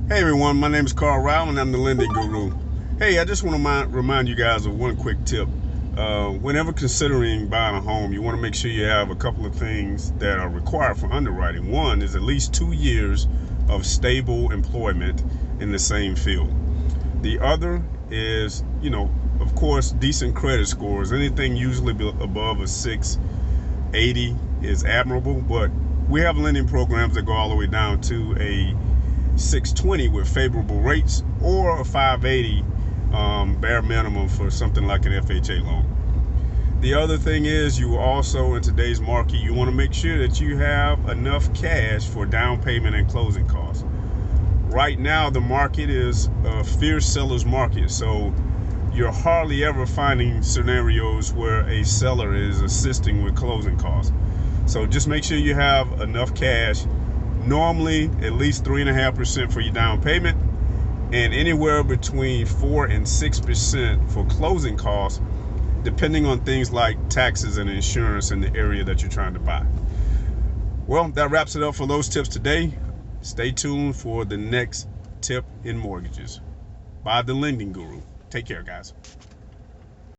Hey everyone, my name is Carl Rao and I'm the Lending Guru. Hey, I just want to remind you guys of one quick tip. Whenever considering buying a home, you want to make sure you have a couple of things that are required for underwriting. One is at least 2 years of stable employment in the same field. The other is, of course, decent credit scores. Anything usually above a 680 is admirable, but we have lending programs that go all the way down to a 620 with favorable rates, or a 580 bare minimum for something like an FHA loan. The other thing is, you also, in today's market, you want to make sure that you have enough cash for down payment and closing costs. Right now the market is a fierce seller's market, so you're hardly ever finding scenarios where a seller is assisting with closing costs. So just make sure you have enough cash, normally at least 3.5% for your down payment, and anywhere between 4 and 6% for closing costs, depending on things like taxes and insurance in the area that you're trying to buy. Well, that wraps it up for those tips today. Stay tuned for the next tip in mortgages by the Lending Guru. Take care, guys.